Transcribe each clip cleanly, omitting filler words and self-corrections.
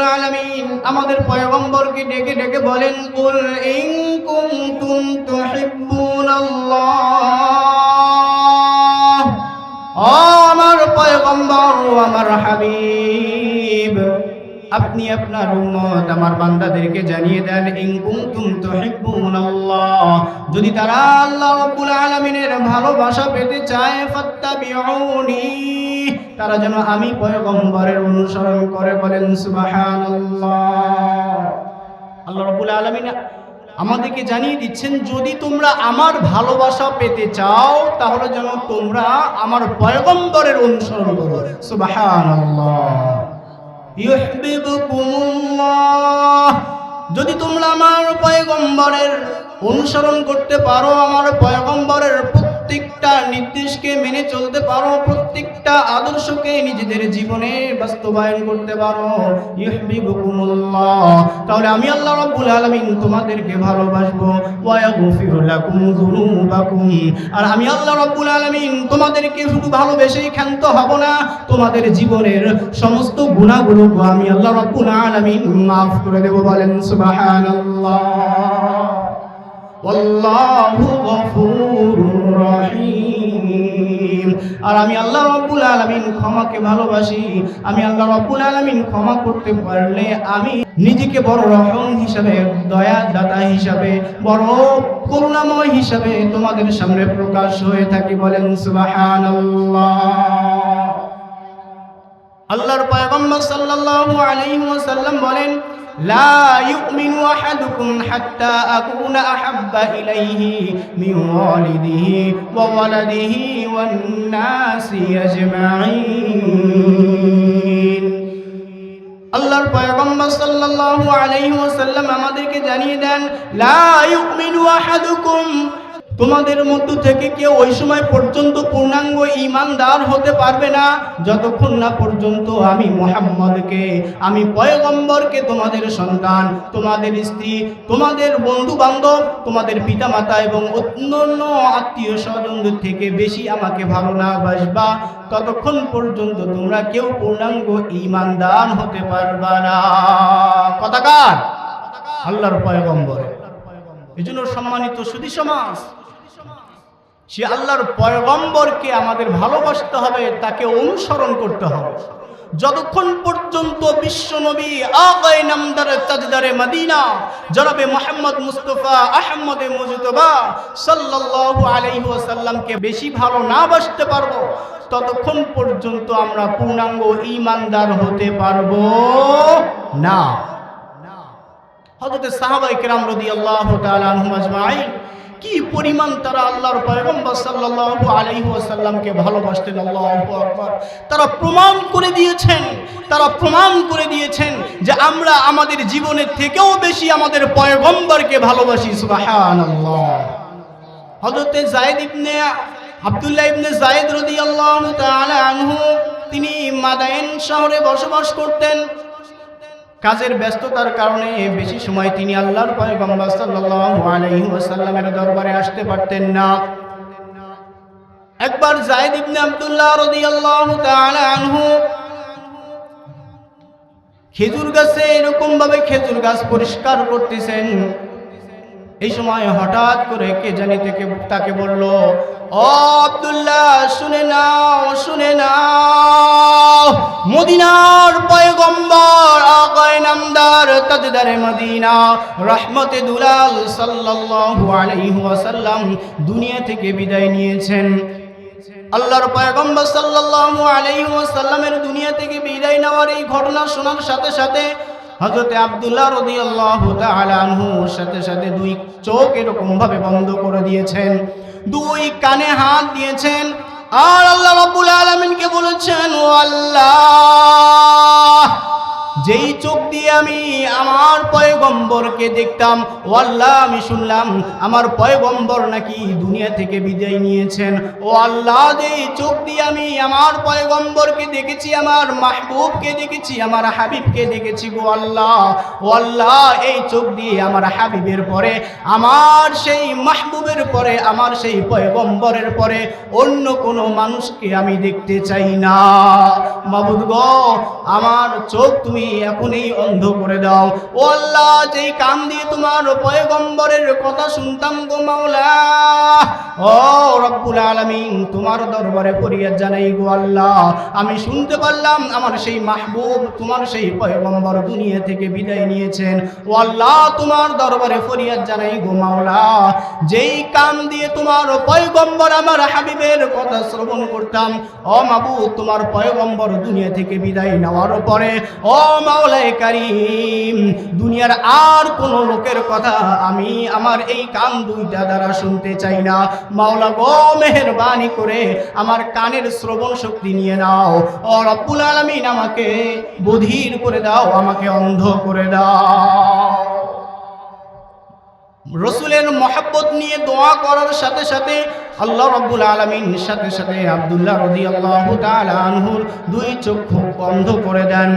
রব্বুল আলামিন আমাদের পয়গম্বরকে ডেকে ডেকে বলেন, কুল ইন কুনতুম তুহিব্বুনাল্লাহ, ও আমার পয়গম্বর, ও আমার হাবিব, আপনি আপনার উম্মত আমার বান্দাদেরকে জানিয়ে দেন, ইন কুনতুম তুহিব্বুনাল্লাহ, যদি তারা আল্লাহ রাব্বুল আলামিনের ভালোবাসা পেতে চায়, ফাত্তাবিউনি, তারা যেন আমি পয়গম্বরের অনুসরণ করে। বলেন সুবহানাল্লাহ। আল্লাহ রাব্বুল আলামিন আমাদেরকে জানিয়ে দিচ্ছেন, যদি তোমরা আমার ভালোবাসা পেতে চাও তাহলে যেন তোমরা আমার পয়গম্বরের অনুসরণ করো। সুবহানাল্লাহ। ইউহিব্বুকুমুল্লাহ, যদি তোমরা আমার পয়গম্বরের অনুসরণ করতে পারো, আমার পয়গম্বরের প্রত্যেকটা নির্দেশকে মেনে চলতে পারো, প্রত্যেকটা আদর্শকে নিজেদের জীবনে বাস্তবায়ন করতে পারো, ইউহিব্বুকুমুল্লাহ, তাহলে আমি আল্লাহ রাব্বুল আলামিন তোমাদেরকে ভালোবাসবো। ওয়া ইয়াগফিরু লাকুম যুনুবাকুম, আর আমি আল্লাহ রাব্বুল আলামিন তোমাদেরকে শুধু ভালোবেসেই ক্ষান্ত হব না, তোমাদের জীবনের সমস্ত গুনাহগুলো আমি আল্লাহ রাব্বুল আলামিন মাফ করে দেব। বলেন সুবহানাল্লাহ। আল্লাহু গফুরুর রহিম, আর আমি আল্লাহ রাব্বুল আলামিন ক্ষমাকে ভালোবাসি। আমি আল্লাহ রাব্বুল আলামিন ক্ষমা করতে পারলে আমি নিজেকে বড় রহম হিসাবে, দয়া দাতা হিসাবে, বড় করুণাময় হিসাবে তোমাদের সামনে প্রকাশ হয়ে থাকি। বলেন সুবহানাল্লাহ। আল্লাহর পয়গম্বর সাল্লাল্লাহু আলাইহি ওয়াসাল্লাম বলেন, লা ইউমিনু আহাদুকুম হাত্তা আকুনা আহাব্বা ইলাইহি মিন ওয়ালিদিহি ওয়া ওয়ালাদিহি ওয়ান নাসি আজমাইন। আল্লাহর পয়গম্বর সাল্লাল্লাহু আলাইহি ওয়াসাল্লাম আমাদেরকে জানিয়ে দেন, লা ইউমিনু আহাদুকুম, তোমাদের মধ্য থেকে কেউ ওই সময় পর্যন্ত পূর্ণাঙ্গ ঈমানদার হতে পারবে না যতক্ষণ না পর্যন্ত আমি মুহাম্মদকে, আমি পয়গম্বরকে তোমাদের সন্তান, তোমাদের স্ত্রী, তোমাদের বন্ধু বান্ধব, তোমাদের পিতামাতা এবং অন্যান্য আত্মীয় স্বজনদের থেকে বেশি আমাকে ভালো না বাসবা, ততক্ষণ পর্যন্ত তোমরা কেউ পূর্ণাঙ্গ ঈমানদার হতে পারবা না। কথাকার আল্লাহর পয়গম্বর। এজন্য সম্মানিত সুধী সমাজ, সে আল্লাহর পয়গম্বরকে আমাদের ভালোবাসতে হবে, তাকে অনুসরণ করতে হবে। যতক্ষণ পর্যন্ত বিশ্বনবী আগায়ে নামদার তাজদারে মদিনা জনাবে মুহাম্মদ মুস্তাফা আহমদে মুজতবা সাল্লাল্লাহু আলাইহি ওয়াসাল্লামকে বেশি ভালো না বাসতে পারবো, ততক্ষণ পর্যন্ত আমরা পূর্ণাঙ্গ ঈমানদার হতে পারবো না। হযরত সাহাবায়ে কেরাম রাদিয়াল্লাহু তাআলা আনহুম আজমাইন কি পরিমাণ তারা আল্লাহর পয়গম্বর সাল্লাল্লাহু আলাইহি ওয়াসাল্লামকে ভালোবাসতেন। আল্লাহু আকবার। তারা প্রমাণ করে দিয়েছেন যে আমরা আমাদের জীবনের থেকেও বেশি আমাদের পয়গম্বরকে ভালোবাসি। সুবহানাল্লাহ। হযরত যায়েদ ইবনে আব্দুল্লাহ ইবনে যায়েদ রাদিয়াল্লাহু তাআলা আনহু, তিনি মাদায়েন শহরে বসবাস করতেন। কাজের ব্যস্ততার কারণে বেশি সময় তিনি আল্লাহর পয়গম্বর সাল্লাল্লাহু আলাইহি ওয়াসাল্লামের দরবারে আসতে পারতেন না। একবার যায়েদ ইবনে আব্দুল্লাহ রাদিয়াল্লাহু তাআলা আনহু খেজুর গাছে এরকম ভাবে খেজুর গাছ পরিষ্কার করতেছেন। এই সময় হঠাৎ করে কে জানি থেকে তাকে বলল, ও আব্দুল্লাহ, শুনে নাও, মদিনার পয়গম্বর আগায়ে নামদার তাজদারে মদিনা রহমতে দুলাল সাল্লাল্লাহু আলাইহি ওয়াসাল্লাম দুনিয়া থেকে বিদায় নিয়েছেন। আল্লাহর পয়গম্বর সাল্লাল্লাহু আলাইহি ওয়াসাল্লামের দুনিয়া থেকে বিদায় নেওয়ার এই ঘটনা শোনার সাথে সাথে হযরত আব্দুল্লাহ রাদিয়াল্লাহু তাআলা আনহু সাথে সাথে দুই চোখ এরকম ভাবে বন্ধ করে দিয়েছেন, দুই কানে হাত দিয়েছেন, আর আল্লাহ রাব্বুল আলামিনকে বলেছেন, ও আল্লাহ, যেই চোখ দিয়ে আমি আমার পয়গম্বরকে দেখতাম, ও আল্লাহ, আমি শুনলাম আমার পয়গম্বর নাকি দুনিয়া থেকে বিদায় নিয়েছেন। ও আল্লাহ, যেই চোখ দিয়ে আমি আমার পয়গম্বরকে দেখেছি, আমার মাহবুবকে দেখেছি, আমার হাবিবকে দেখেছি গো আল্লাহ, ও আল্লাহ, এই চোখ দিয়ে আমার হাবিবের পরে, আমার সেই মাহবুবের পরে, আমার সেই পয়গম্বরের পরে অন্য কোনো মানুষকে আমি দেখতে চাই না। মাবুদ গো, আমার চোখ তুমি এখনই অন্ধ করে দাও। ও আল্লাহ, যেই কান দিয়ে তোমার পয়গম্বরের কথা শুনতাম গো মাওলা, ও রব্বুল আলামিন, তোমার দরবারে ফরিয়াদ জানাই গো আল্লাহ, আমি শুনতে পারলাম আমার সেই মাহবুব, তোমার সেই পয়গম্বর দুনিয়া থেকে বিদায় নিয়েছেন। ও আল্লাহ, তোমার দরবারে ফরিয়াদ জানাই গো মাওলা, যেই কান দিয়ে তোমার পয়গম্বর আমার হাবিবের কথা শ্রবণ করতাম, ও মাবুদ, তোমার পয়গম্বর দুনিয়া থেকে বিদায় নেওয়ার পরে ও মাওলায়ে কারীম, দুনিয়ার আর কোন লোকের কথা আমি আমার এই কান দুইটা দ্বারা শুনতে চাই না। মাওলা গো, মেহেরবানি করে আমার কানের শ্রবণ শক্তি নিয়ে নাও। ও রব্বুল আলামিন, আমাকে বধির করে দাও, আমাকে অন্ধ করে দাও। রসুলের মহব্বত নিয়ে দোয়া করার সাথে সাথে আল্লাহ রাব্বুল আলামিন সাথে সাথে আব্দুল্লাহ রাদিয়াল্লাহু তাআলা আনহুর দুই চক্ষু বন্ধ করে দেন।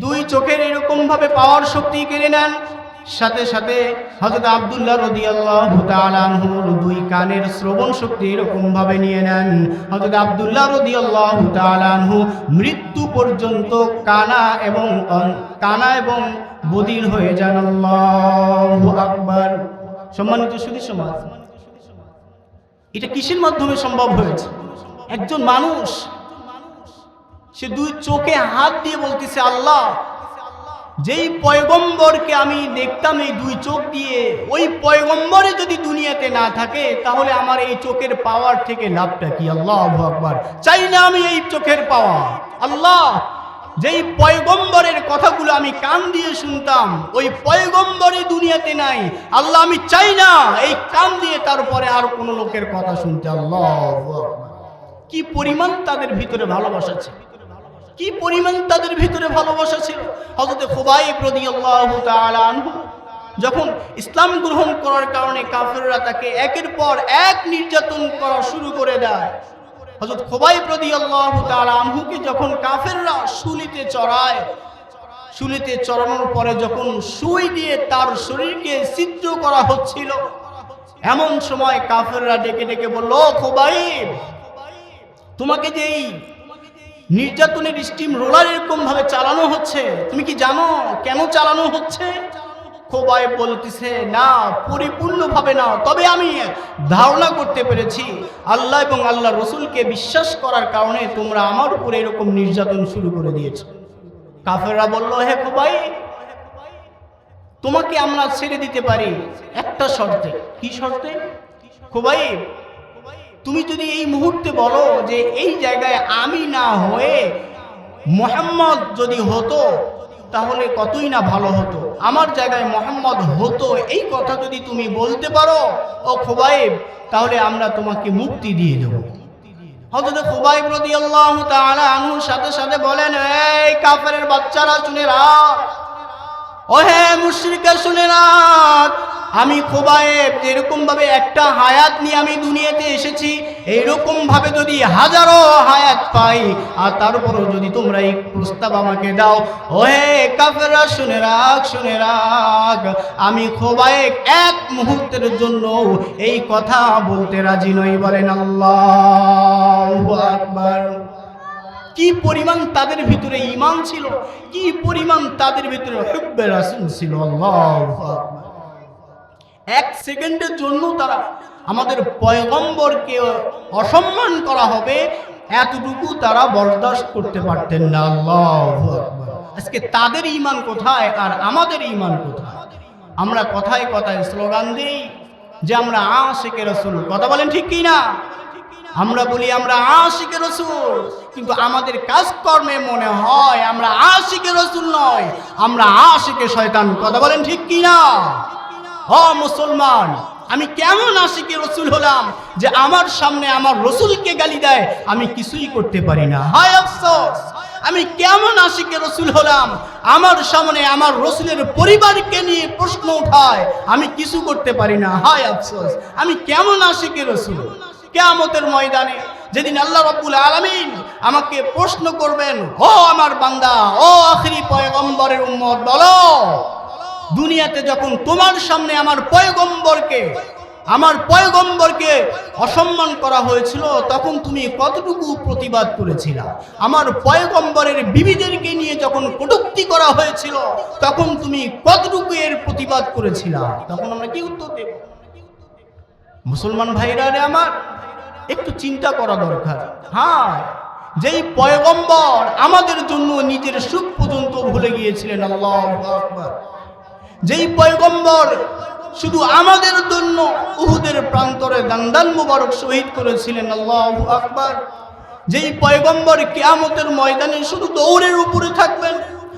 দুই চোখের এরকম ভাবে পাওয়ার শক্তি কেড়ে নেন। সাথে সাথে হযরত আব্দুল্লাহ রাদিয়াল্লাহু তাআলা আনহুর দুই কানের শ্রবণ শক্তি এরকম ভাবে নিয়ে নেন। হযরত আব্দুল্লাহ রাদিয়াল্লাহু তাআলা আনহু মৃত্যু পর্যন্ত কানা এবং বধির হয়ে যান। আল্লাহু আকবার। সম্মানিত সুধী সমাজ, এটা কিসের মাধ্যমে সম্ভব হয়েছে? একজন মানুষ সে দুই চোখে হাত দিয়ে বলতেছে, আল্লাহ, যেই পয়গম্বরকে আমি দেখতাম এই দুই চোখ দিয়ে, ওই পয়গম্বরে যদি দুনিয়াতে না থাকে তাহলে আমার এই চোখের পাওয়ার থেকে লাভটা কি? আল্লাহু আকবার। চাই না আমি এই চোখের পাওয়া। আল্লাহ, যেই পয়গম্বরের কথাগুলো আমি কান দিয়ে শুনতাম, ওই পয়গম্বরই দুনিয়াতে নাই। আল্লাহ, আমি চাই না এই কান দিয়ে তারপরে আর কোনো লোকের কথা শুনতে। আল্লাহু আকবার। কি পরিমাণ তাদের ভিতরে ভালোবাসা ছিল, কি পরিমাণ তাদের ভিতরে ভালোবাসা ছিল। হযরত খুবাইব রাদিয়াল্লাহু তাআলা আনহু যখন ইসলাম গ্রহণ করার কারণে কাফেররা তাকে একের পর এক নির্যাতন করা শুরু করে দেয়। হযরত খুবাইব রাদিয়াল্লাহু তাআলা আনহুকে যখন কাফেররা শুলিতে চড়ায়, শুলিতে চড়ানোর পরে যখন সুই দিয়ে তার শরীরকে ছিদ্র করা হচ্ছিল, এমন সময় কাফেররা ডেকে ডেকে বলল, খুবাইব, তোমাকে যেই নির্যাতনের স্টিম রোলার এরকম ভাবে চালানো হচ্ছে, তুমি কি জানো কেন চালানো হচ্ছে? খুবাইব বলতেছে, না, পরিপূর্ণভাবে না, তবে আমি ধারণা করতে পেরেছি আল্লাহ এবং আল্লাহ রসুলকে বিশ্বাস করার কারণে তোমরা আমার উপরে এরকম নির্যাতন শুরু করে দিয়েছো। কাফেররা বলল, হে খুবাইব, তোমাকে আমরা ছেড়ে দিতে পারি একটা শর্তে। কি শর্তে? খুবাইব, তুমি যদি এই মুহূর্তে বলো যে এই জায়গায় আমি না হয়ে মুহাম্মদ যদি হতো তাহলে কতই না ভালো হতো, আমার জায়গায় মুহাম্মদ হতো, এই কথা যদি তুমি বলতে পারো ও খুবাইব, তাহলে আমরা তোমাকে মুক্তি দিয়ে দেব। হযরত খুবাইব রাদিয়াল্লাহু তাআলা আনহুর সাথে সাথে বলেন, এই কাফেরের বাচ্চারা শুনে রাখ, ও হে মুশরিকরা শুনে রাখ, আমি খুবাইব যেরকম ভাবে একটা হায়াত নিয়ে আমি দুনিয়াতে এসেছি, এইরকম ভাবে যদি হাজারো হায়াত পাই আর তারপরও যদি তোমরা এই প্রস্তাব আমাকে দাও, ও হে কাফেররা শুনে রাখ, শুনে রাখ, আমি খুবাইব এক মুহূর্তের জন্য এই কথা বলতে রাজি নই। বলেন আল্লাহু আকবার। কি পরিমাণ তাদের ভিতরে ঈমান ছিল, কি পরিমাণ তাদের ভিতরে হুব্বে রাসূল ছিল। আল্লাহু আকবার। এক সেকেন্ডের জন্য তারা আমাদের পয়গম্বরকে অসম্মান করা হবে এতটুকু তারা বরদাস্ত করতে পারতেন না। আল্লাহু আকবার। আজকে তাদের ঈমান কোথায় আর আমাদের ঈমান কোথায়? আমরা কথায় কথায় স্লোগান দিই যে আমরা আশিকে রাসূল, কথা বলেন ঠিক কি না? আমরা বলি আমরা আশিকে রাসূল, কিন্তু আমাদের কাজকর্মে মনে হয় আমরা আশিকে রাসূল নয়, আমরা আশিকে শয়তান। কথা বলেন ঠিক কি না? ও মুসলমান, আমি কেমন আশিকে রসুল হলাম যে আমার সামনে আমার রসুলকে গালি দেয় আমি কিছুই করতে পারি না। হায় আফসোস, আমি কেমন আশিকে রসুল হলাম, আমার সামনে আমার রসুলের পরিবারকে নিয়ে প্রশ্ন উঠায় আমি কিছু করতে পারি না। হায় আফসোস, আমি কেমন আশিকে রসুল। কিয়ামতের ময়দানে যেদিন আল্লাহ রাব্বুল আলামিন আমাকে প্রশ্ন করবেন, ও আমার বান্দা, ও আখিরি পয়গম্বরের উম্মত, বলো দুনিয়াতে যখন তোমার সামনে আমার পয়গম্বরকে আমার পয়গম্বরকে অসম্মান করা হয়েছিল, তখন তুমি কতটুকু প্রতিবাদ করেছিলা? আমার পয়গম্বরের বিবিদেরকে নিয়ে যখন কটূক্তি করা হয়েছিল, তখন তুমি কতটুকু এর প্রতিবাদ করেছিলা? তখন আমরা কি উত্তর দেব? মুসলমান ভাইরা রে আমার, একটু চিন্তা করা দরকার। হ্যাঁ, যেই পয়গম্বর আমাদের জন্য নিজের সুখ পর্যন্ত ভুলে গিয়েছিলেন, আল্লাহু আকবার, যেই পয়গম্বর শুধু আমাদের জন্য উহুদের প্রান্তরে দান্দান মুবারক শহীদ করেছিলেন, আল্লাহু আকবার, যেই পয়গম্বর কিয়ামতের ময়দানে শুধু দৌড়ের উপরে থাকবেন।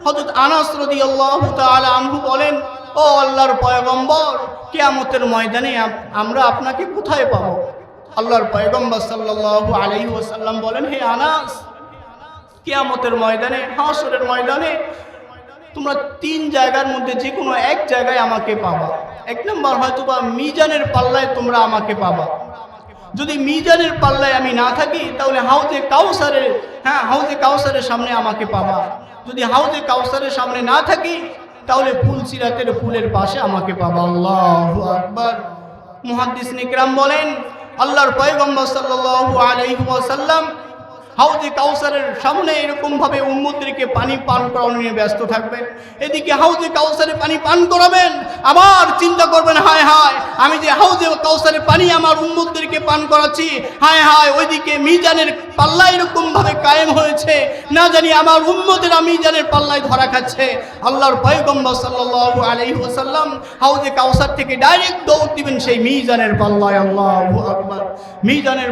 হযরত আনাস রাদিয়াল্লাহু তাআলা আনহু বলেন, ও আল্লাহর পয়গম্বর, কিয়ামতের ময়দানে আমরা আপনাকে কোথায় পাবো? আল্লাহর পয়গম্বর সাল্লাল্লাহু আলাইহি ওয়াসাল্লাম বলেন, হে আনাস, কিয়ামতের ময়দানে, হাশরের ময়দানে তোমরা তিন জায়গার মধ্যে যে কোনো এক জায়গায় আমাকে পাবা। এক নম্বর, হয়তোবা মিজানের পাল্লায় তোমরা আমাকে পাবা। যদি মিজানের পাল্লায় আমি না থাকি, তাহলে হাউজে কাউসারের সামনে আমাকে পাবা। যদি হাউজে কাউসারের সামনে না থাকি, তাহলে ফুলসিরাতের ফুলের পাশে আমাকে পাবা। আল্লাহু আকবার। মুহাদ্দিসিন ইকরাম বলেন, আল্লাহর পয়গম্বর সাল্লাল্লাহু আলাইহি ওয়াসাল্লাম হাউজে কাউসারের সামনে এরকম ভাবে উম্মতদেরকে পানি পান করানো নিয়ে ব্যস্ত থাকবেন। এদিকে হাউজে কাউসারে পানি পান করাবেন, আবার চিন্তা করবেন, হায় হায়, আমি যে হাউজে কাউসারে পানি আমার উম্মতদেরকে পান করাচ্ছি, হায় হায়, ওইদিকে মিজানের পাল্লা এরকম ভাবে কায়েম হয়েছে, না জানি আমার উম্মতেরা মিজানের পাল্লায় ধরা খাচ্ছে। আল্লাহর পয়গম্বর সাল্লাল্লাহু আলাইহি ওয়াসাল্লাম হাউজে কাউসার থেকে ডাইরেক্ট দৌড় দিবেন সেই মিজানের পাল্লায়। আল্লাহু আকবার। মিজানের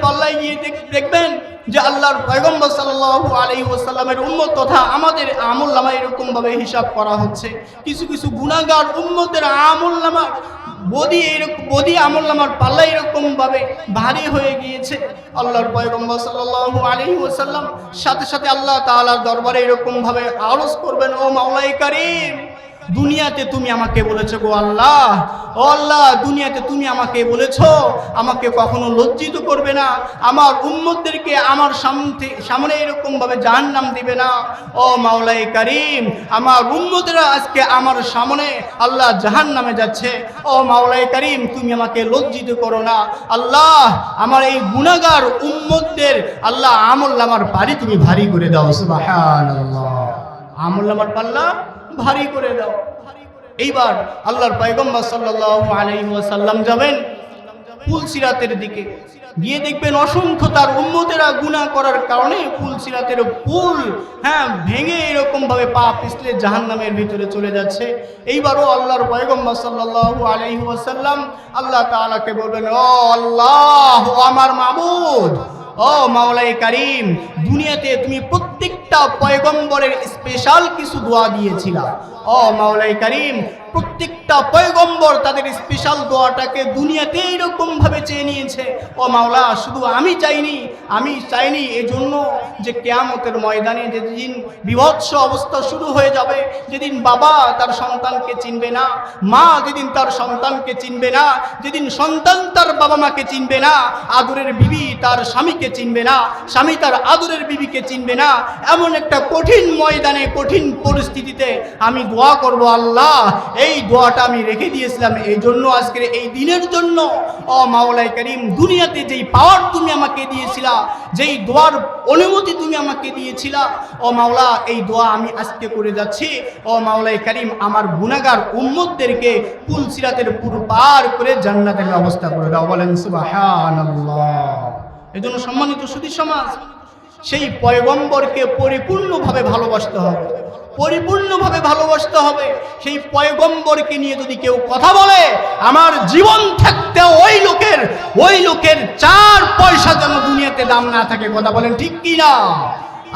পাল্লায় গিয়ে দেখবেন যে আল্লাহর পয়গম্বর সাল্লাল্লাহু আলাইহি ওয়াসাল্লামের উম্মত তথা আমাদের আমলনামা এরকম ভাবে হিসাব করা হচ্ছে। কিছু কিছু গুনাহগার উম্মতের আমলনামা বদি আমলনামার পাল্লা এরকম ভাবে ভারী হয়ে গিয়েছে। আল্লাহর পয়গম্বর সাল্লাল্লাহু আলাইহি ওয়াসাল্লাম সাথে সাথে আল্লাহ তাআলার দরবারে এরকম ভাবে আরজ করবেন, ও মাওলাই কারীম, দুনিয়াতে তুমি আমাকে বলেছো গো আল্লাহ, ও আল্লাহ, দুনিয়াতে তুমি আমাকে বলেছো আমাকে কখনো লজ্জিত করবে না, আমার উম্মতদেরকে আমার সামনে এরকম ভাবে জাহান্নাম দিবে না। ও মাওলাই কারীম, আমার উম্মতেরা আজকে আমার সামনে আল্লাহ জাহান্নামে যাচ্ছে। ও মাওলাই কারীম, তুমি আমাকে লজ্জিত করো না। আল্লাহ, আমার এই গুনাহগার উম্মতদের আল্লাহ আমলনামার পারি তুমি ভারী করে দাও। সুবহানাল্লাহ। আমলনামার পাল্লা ভারী করে দাও। এইবার আল্লাহর পয়গম্বর সাল্লাল্লাহু আলাইহি ওয়াসাল্লাম যাবেন ফুলসিরাতের দিকে, গিয়ে দেখবেন অসংখ্য তার উম্মতেরা গুনাহ করার কারণে ফুলসিরাতের পুল ভেঙে এরকম ভাবে পা পিছলে জাহান্নামের ভিতরে চলে যাচ্ছে। এইবারও আল্লাহর পয়গম্বর সাল্লাল্লাহু আলাইহি ওয়াসাল্লাম আল্লাহ তাআলাকে বলবেন, ও আল্লাহ, ও আমার মাবুদ, ও মাওলাই কারীম, দুনিয়াতে তুমি প্রত্যেকটা পয়গম্বরের স্পেশাল কিছু দোয়া দিয়েছিলা। ও মাওলাই কারীম, প্রত্যেকটা পয়গম্বর তাদের স্পেশাল দোয়াটাকে দুনিয়াতে এরকম ভাবে চেয়ে নিয়েছে। ও মাওলা, শুধু আমি চাইনি এজন্য যে কিয়ামতের ময়দানে যেদিন বিভৎস অবস্থা শুরু হয়ে যাবে, যেদিন বাবা তার সন্তানকে চিনবে না, মা যেদিন তার সন্তানকে চিনবে না, যেদিন সন্তান তার বাবা মাকে চিনবে না, আদরের বিবি তার স্বামীকে চিনবে না, স্বামী তার আদরের বিবিকে চিনবে না, এমন একটা কঠিন ময়দানে, কঠিন পরিস্থিতিতে আমি দোয়া করব, আল্লাহ, এই দোয়াটা আমি রেখে দিয়েছিলাম এই জন্য, আজকের এই দিনের জন্য। ও মাওলাই কারীম, দুনিয়াতে যেই পাওয়ার তুমি আমাকে দিয়েছিলা, যেই দোয়ার অনুমতি তুমি আমাকে দিয়েছিলা, ও মাওলা, এই দোয়া আমি আজকে করে যাচ্ছি। ও মাওলাই কারীম, আমার গুনাহগার উম্মতদেরকে ফুলসিরাতের পুর পার করে জান্নাতের ব্যবস্থা করে দাও। বলেন সুবহানাল্লাহ। এজন্য সম্মানিত সুধী সমাজ, সেই পয়গম্বরকে পরিপূর্ণভাবে ভালোবাসতে হবে, পরিপূর্ণভাবে ভালোবাসতে হবে। সেই পয়গম্বরকে নিয়ে যদি কেউ কথা বলে, আমার জীবন থাকতে ওই লোকের 4 পয়সা যেন দুনিয়াতে দাম না থাকে। কথা বলেন ঠিক কি না?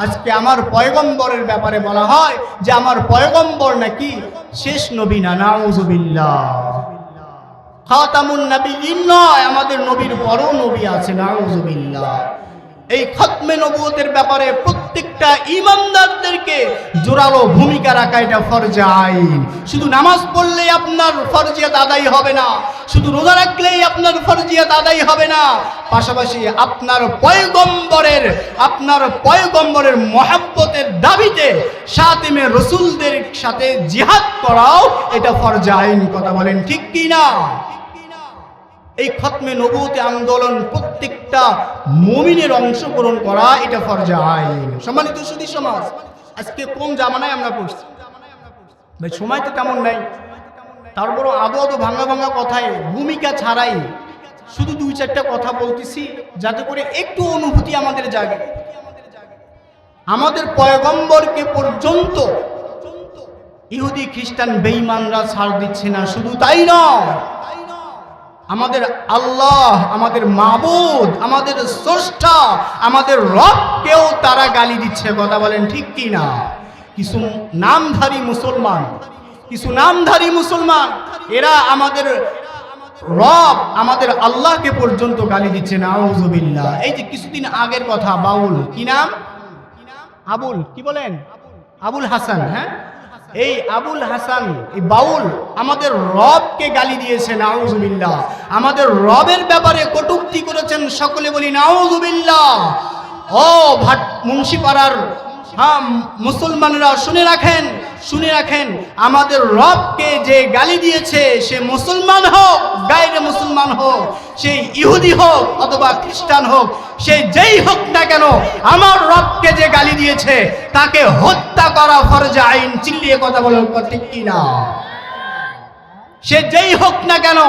আজকে আমার পয়গম্বরের ব্যাপারে বলা হয় যে আমার পয়গম্বর নাকি শেষ নবী না, নাউজুবিল্লাহ। খাতামুন নবিয়্যিন নয়, আমাদের নবীর বড় নবী আছে, নাউজুবিল্লাহ। এই খতমে নবুয়তের ব্যাপারে প্রত্যেকটা ঈমানদারদেরকে জোরালো ভূমিকা রাখা এটা ফরজে আইন। শুধু নামাজ পড়লেই আপনার ফরজিয়াত আদায় হবে না, শুধু রোজা রাখলেই আপনার ফরজিয়াত আদায় হবে না, পাশাপাশি আপনার পয়গম্বরের মহব্বতের দাবিতে শাতিমে রাসূলদের সাথে জিহাদ করাও এটা ফরজে আইন। কথা বলেন ঠিক কি না? এই খতমে নবুয়ত আন্দোলন প্রত্যেকটা মুমিনের অংশগ্রহণ করা এটা ফরজে আইন। সম্মানিত সুধী সমাজ, আজকে কোন জামানায় আমরা পড়ছি ভাই, সময় তো তেমন নাই, তারপর আদৌ ভাঙা ভাঙা কথায় ভূমিকা ছাড়াই শুধু 2-4টা কথা বলতেছি যাতে করে একটু অনুভূতি আমাদের জাগে। আমাদের পয়গম্বরকে পর্যন্ত ইহুদি খ্রিস্টান বেঈমানরা ছাড় দিচ্ছে না, শুধু তাই নয়, আমাদের আল্লাহ, আমাদের মাবুদ, আমাদের স্রষ্টা, আমাদের রবকেও তারা গালি দিচ্ছে। কথা বলেন ঠিক কি না? কিছু নামধারী মুসলমান এরা আমাদের রব, আমাদের আল্লাহকে পর্যন্ত গালি দিচ্ছে। নাউযুবিল্লাহ। এই যে কিছুদিন আগের কথা, বাউল, কি নাম, আবুল, কি বলেন, আবুল হাসান, হ্যাঁ, এই আবুল হাসান, এই বাউল আমাদের রবকে গালি দিয়েছে। নাউযুবিল্লাহ। আমাদের রবের ব্যাপারে কটূক্তি করেছেন। সকলে বলি নাউযুবিল্লাহ। ও মুন্সিপাড়ার মুসলমানরা শুনে রাখেন, আমাদের রবকে যে গালি দিয়েছে সে মুসলমান হোক, গায়রে মুসলমান হোক, সে ইহুদি হোক অথবা খ্রিস্টান হোক, সে যেই হোক না কেন, আমার রবকে যে গালি দিয়েছে তাকে হত্যা করা ফরজে আইন। চিল্লিয়ে কথা বলেন ঠিক কি না? সে যেই হোক না কেন,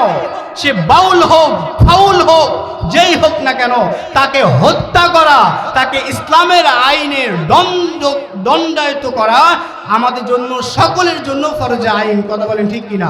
সে বাউল হোক, ফাউল হোক, যেই হোক না কেন, তাকে হত্যা করা, তাকে ইসলামের আইনের দণ্ডায়িত করা আমাদের জন্য, সকলের জন্য ফরজে আইন। কথা বলেন ঠিক কিনা?